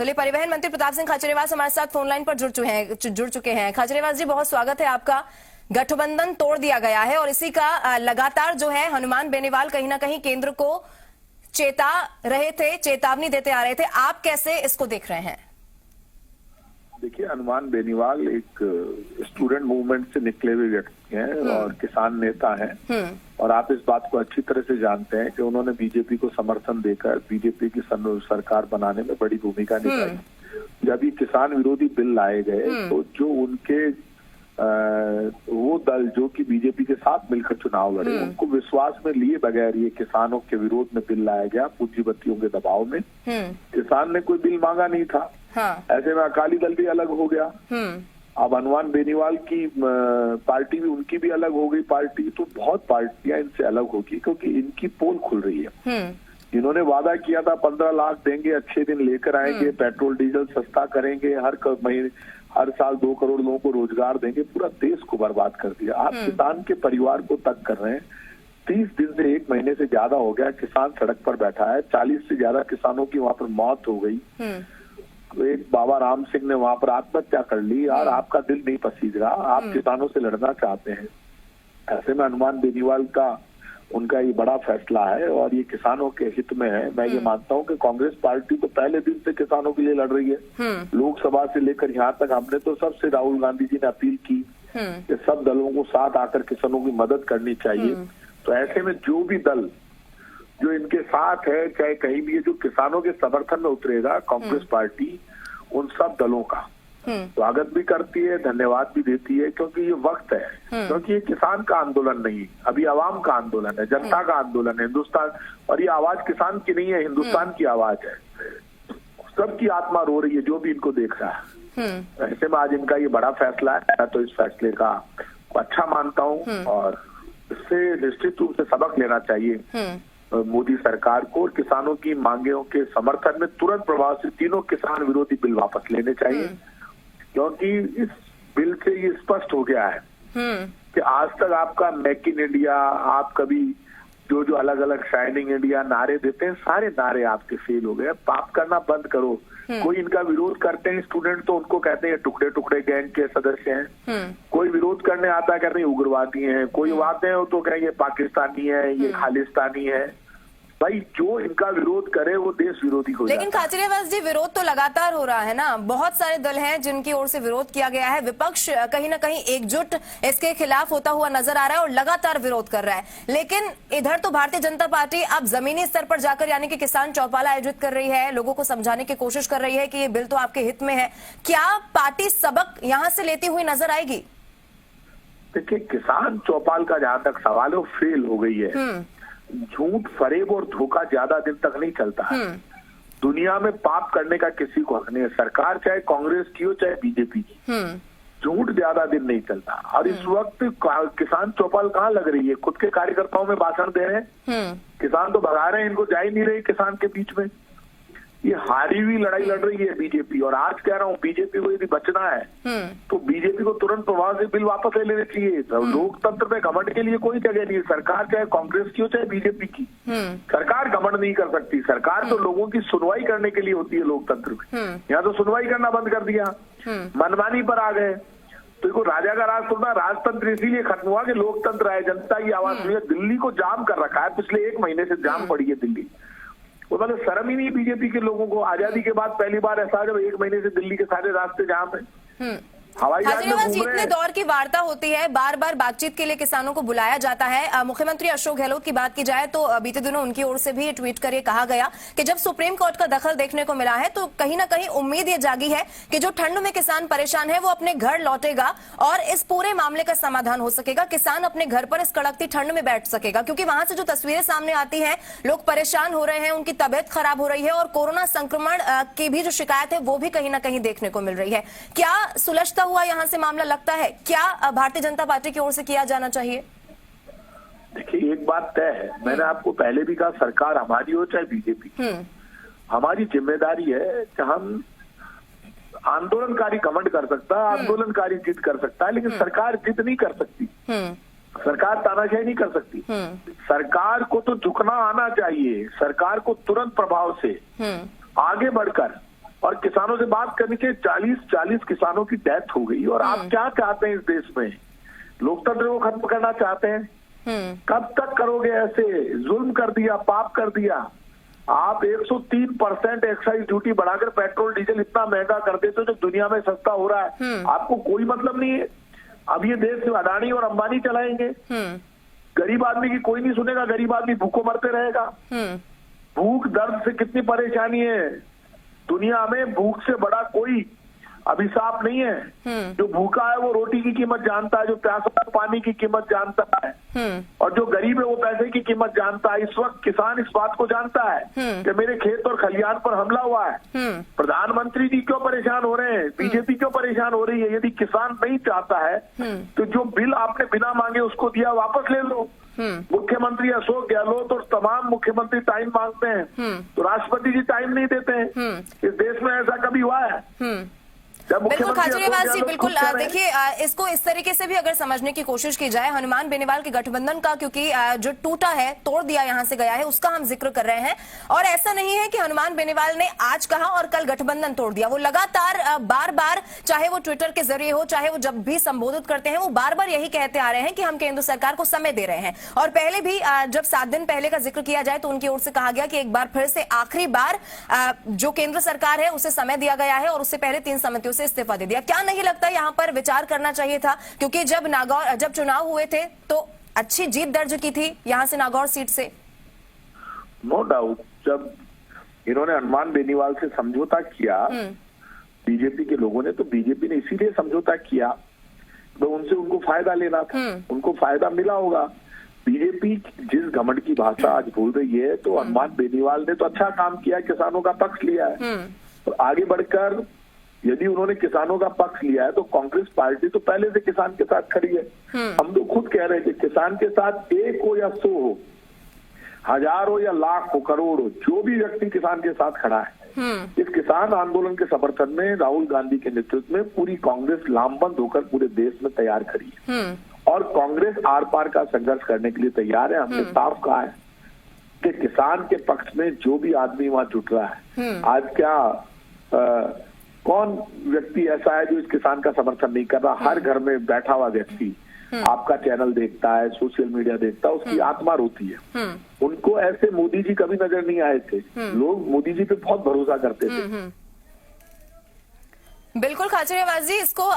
चलिए, परिवहन मंत्री प्रताप सिंह खाचरियावास हमारे साथ फोन लाइन पर जुड़ चुके हैं। खाचरियावास जी, बहुत स्वागत है आपका। गठबंधन तोड़ दिया गया है और इसी का लगातार जो है हनुमान बेनीवाल कहीं ना कहीं केंद्र को चेता रहे थे, चेतावनी देते आ रहे थे। आप कैसे इसको देख रहे हैं? देखिए, हनुमान बेनीवाल एक स्टूडेंट मूवमेंट से निकले हुए व्यक्ति हैं और किसान नेता हैं और आप इस बात को अच्छी तरह से जानते हैं कि उन्होंने बीजेपी को समर्थन देकर बीजेपी की सरकार बनाने में बड़ी भूमिका निभाई। जब ये किसान विरोधी बिल लाए गए तो जो उनके वो दल जो कि बीजेपी के साथ मिलकर चुनाव लड़े, उनको विश्वास में लिए बगैर ये किसानों के विरोध में बिल लाया गया, पूंजीपतियों के दबाव में। किसान ने कोई बिल मांगा नहीं था। ऐसे में अकाली दल भी अलग हो गया। अब हनुमान बेनीवाल की पार्टी भी, उनकी भी अलग हो गई पार्टी। तो बहुत पार्टियां इनसे अलग होगी क्योंकि इनकी पोल खुल रही है। इन्होंने वादा किया था 15 लाख देंगे, अच्छे दिन लेकर आएंगे, पेट्रोल डीजल सस्ता करेंगे, हर साल 2 करोड़ लोगों को रोजगार देंगे, पूरा देश को बर्बाद कर दिया। आप किसान के परिवार को तक कर रहे हैं। 30 दिन से 1 महीने से ज्यादा हो गया किसान सड़क पर बैठा है। 40 से ज्यादा किसानों की वहां पर मौत हो गई। तो एक बाबा राम सिंह ने वहां पर आत्महत्या कर ली। यार, आपका दिल नहीं पसीज रहा, आप किसानों से लड़ना चाहते हैं। ऐसे में हनुमान बेनीवाल का उनका ये बड़ा फैसला है और ये किसानों के हित में है। मैं ये मानता हूँ कि कांग्रेस पार्टी तो पहले दिन से किसानों के लिए लड़ रही है। लोकसभा से लेकर यहाँ तक हमने तो सबसे राहुल गांधी जी ने अपील की कि सब दलों को साथ आकर किसानों की मदद करनी चाहिए। तो ऐसे में जो भी दल जो इनके साथ है, चाहे कहीं भी है, जो किसानों के समर्थन में उतरेगा, कांग्रेस पार्टी उन सब दलों का स्वागत भी करती है, धन्यवाद भी देती है। क्योंकि ये वक्त है, क्योंकि ये किसान का आंदोलन नहीं, अभी आवाम का आंदोलन है, जनता का आंदोलन है, हिंदुस्तान। और ये आवाज किसान की नहीं है, हिंदुस्तान की आवाज है। सबकी आत्मा रो रही है जो भी इनको देख रहा है। ऐसे में आज इनका ये बड़ा फैसला है, तो इस फैसले का अच्छा मानता हूँ और इससे निश्चित रूप से सबक लेना चाहिए मोदी सरकार को। और किसानों की मांगों के समर्थन में तुरंत प्रभाव से तीनों किसान विरोधी बिल वापस लेने चाहिए। क्योंकि इस बिल से ये स्पष्ट हो गया है कि आज तक आपका मेक इन इंडिया, आप कभी जो अलग अलग शाइनिंग इंडिया नारे देते हैं, सारे नारे आपके फेल हो गए। पाप करना बंद करो। कोई इनका विरोध करते हैं स्टूडेंट तो उनको कहते हैं टुकड़े टुकड़े गैंग के सदस्य हैं। कोई विरोध करने आता है कहते हैं उग्रवादी हैं। कोई आते हैं तो कहेंगे पाकिस्तानी है, ये खालिस्तानी है। भाई, जो इनका विरोध करे वो देश विरोधी हो जाता है। लेकिन खाचरियावास जी, विरोध तो लगातार हो रहा है ना। बहुत सारे दल हैं जिनकी ओर से विरोध किया गया है। विपक्ष कहीं ना कहीं एकजुट इसके खिलाफ होता हुआ नजर आ रहा है और लगातार विरोध कर रहा है। लेकिन इधर तो भारतीय जनता पार्टी अब जमीनी स्तर पर जाकर यानी कि किसान चौपाल आयोजित कर रही है, लोगों को समझाने की कोशिश कर रही है कि ये बिल तो आपके हित में है। क्या पार्टी सबक यहाँ से लेती हुई नजर आएगी? देखिए, किसान चौपाल का जहां तक सवाल है वो फेल हो गई है। झूठ, फरेब और धोखा ज्यादा दिन तक नहीं चलता है। दुनिया में पाप करने का किसी को हक नहीं है, सरकार चाहे कांग्रेस की हो चाहे बीजेपी की। झूठ ज्यादा दिन नहीं चलता। और इस वक्त किसान चौपाल कहाँ लग रही है? खुद के कार्यकर्ताओं में भाषण दे रहे हैं। किसान तो भगा रहे हैं, इनको जा ही नहीं रही किसान के बीच में। ये हारी हुई लड़ाई लड़ रही है बीजेपी। और आज कह रहा हूँ, बीजेपी को यदि बचना है तो बीजेपी को तुरंत प्रभाव से बिल वापस ले लेने चाहिए। तो लोकतंत्र में घमंड के लिए कोई जगह नहीं है। सरकार चाहे कांग्रेस की हो चाहे बीजेपी की, सरकार घमंड नहीं कर सकती। सरकार तो लोगों की सुनवाई करने के लिए होती है लोकतंत्र में। यहाँ तो सुनवाई करना बंद कर दिया, मनमानी पर आ गए। तो देखो, राजा का राज थोड़ा, राजतंत्र इसीलिए खत्म हुआ कि लोकतंत्र है, जनता की आवाज सुनिए। दिल्ली को जाम कर रखा है, पिछले 1 महीने से जाम पड़ी है दिल्ली। वो मतलब शर्म ही नहीं बीजेपी के लोगों को। आजादी के बाद पहली बार ऐसा जब 1 महीने से दिल्ली के सारे रास्ते जाम है। हवाई जहाज में घूम रहे हैं। इतने दौर की वार्ता होती है, बार बार बातचीत के लिए किसानों को बुलाया जाता है। मुख्यमंत्री अशोक गहलोत की बात की जाए तो बीते दिनों उनकी ओर से भी ट्वीट कर कहा गया कि जब सुप्रीम कोर्ट का दखल देखने को मिला है तो कहीं ना कहीं उम्मीद ये जागी है कि जो ठंड में किसान परेशान है वो अपने घर लौटेगा और इस पूरे मामले का समाधान हो सकेगा। किसान अपने घर पर इस कड़कती ठंड में बैठ सकेगा, क्योंकि वहां से जो तस्वीरें सामने आती हैं, लोग परेशान हो रहे हैं, उनकी तबियत खराब हो रही है और कोरोना संक्रमण की भी जो शिकायत है वो भी कहीं ना कहीं देखने को मिल रही है। क्या सुलझता हुआ यहाँ से मामला लगता है? क्या भारतीय जनता पार्टी की ओर से किया जाना चाहिए? देखिए, एक बात तय है, मैंने आपको पहले भी कहा, सरकार हमारी हो चाहे बीजेपी की, हमारी जिम्मेदारी है कि हम आंदोलनकारी घमंड कर सकता है, आंदोलनकारी जिद कर सकता है, लेकिन सरकार जिद नहीं कर सकती। सरकार तानाशाही नहीं कर सकती। सरकार को तो झुकना आना चाहिए। सरकार को तुरंत प्रभाव से आगे बढ़कर और किसानों से बात करने के 40 किसानों की डेथ हो गई। और आप क्या चाहते हैं इस देश में? लोकतंत्र को खत्म करना चाहते हैं? कब तक करोगे ऐसे? जुल्म कर दिया, पाप कर दिया। आप 103% एक्साइज ड्यूटी बढ़ाकर पेट्रोल डीजल इतना महंगा कर देते हो जो दुनिया में सस्ता हो रहा है। आपको कोई मतलब नहीं है। अब ये देश में अडानी और अंबानी चलाएंगे। गरीब आदमी की कोई नहीं सुनेगा। गरीब आदमी भूखों मरते रहेगा। भूख दर्द से कितनी परेशानी है। दुनिया में भूख से बड़ा कोई अभिशाप नहीं है। जो भूखा है वो रोटी की कीमत जानता है, जो प्यासा है पानी की कीमत जानता है, और जो गरीब है वो पैसे की कीमत जानता है। इस वक्त किसान इस बात को जानता है कि मेरे खेत और खलिहान पर हमला हुआ है। प्रधानमंत्री जी क्यों परेशान हो रहे हैं? बीजेपी क्यों परेशान हो रही है? यदि किसान नहीं चाहता है तो जो बिल आपने बिना मांगे उसको दिया वापस ले लो। मुख्यमंत्री अशोक गहलोत और तमाम मुख्यमंत्री टाइम मांगते हैं तो राष्ट्रपति जी टाइम नहीं देते हैं। इस देश में ऐसा कभी हुआ है? बिल्कुल खाचरियावास जी, बिल्कुल देखिए, इसको इस तरीके से भी अगर समझने की कोशिश की जाए हनुमान बेनीवाल के गठबंधन का, क्योंकि जो टूटा है, तोड़ दिया, यहां से गया है, उसका हम जिक्र कर रहे हैं। और ऐसा नहीं है कि हनुमान बेनीवाल ने आज कहा और कल गठबंधन तोड़ दिया। वो लगातार बार बार, चाहे वो ट्विटर के जरिए हो, चाहे वो जब भी संबोधित करते हैं, वो बार बार यही कहते आ रहे हैं कि हम केंद्र सरकार को समय दे रहे हैं। और पहले भी जब 7 दिन पहले का जिक्र किया जाए तो उनकी ओर से कहा गया कि एक बार फिर से आखिरी बार जो केंद्र सरकार है उसे समय दिया गया है और उससे पहले 3 समितियों से इस्तीफा दे दिया। क्या नहीं लगता यहाँ पर विचार करना चाहिए था? क्योंकि जब चुनाव हुए थे तो अच्छी जीत दर्ज की थी यहाँ से, नागौर सीट से। नो डाउट, जब इन्होंने हनुमान बेनीवाल से समझौता किया बीजेपी के लोगों ने, तो बीजेपी ने इसीलिए समझौता किया तो उनसे उनको फायदा लेना था। उनको फायदा मिला होगा। बीजेपी जिस घमंड की भाषा आज बोल रही है, तो हनुमान बेनीवाल ने तो अच्छा काम किया, किसानों का पक्ष लिया है। तो आगे बढ़कर यदि उन्होंने किसानों का पक्ष लिया है तो कांग्रेस पार्टी तो पहले से किसान के साथ खड़ी है। हम तो खुद कह रहे थे किसान के साथ 1 हो या 100 हो, 1000 हो या लाख हो, करोड़ हो, जो भी व्यक्ति किसान के साथ खड़ा है। इस किसान आंदोलन के समर्थन में राहुल गांधी के नेतृत्व में पूरी कांग्रेस लामबंद होकर पूरे देश में तैयार खड़ी है। और कांग्रेस आर पार का संघर्ष करने के लिए तैयार है। हमने साफ कहा है कि किसान के पक्ष में जो भी आदमी वहां जुट रहा है, आज क्या कौन व्यक्ति ऐसा है जो इस किसान का समर्थन नहीं कर रहा? हर घर में बैठा हुआ व्यक्ति आपका चैनल देखता है, सोशल मीडिया देखता है, उसकी आत्मा रोती है। उनको ऐसे मोदी जी कभी नजर नहीं आए थे। लोग मोदी जी पे बहुत भरोसा करते थे। बिल्कुल खाचरियावास जी, इसको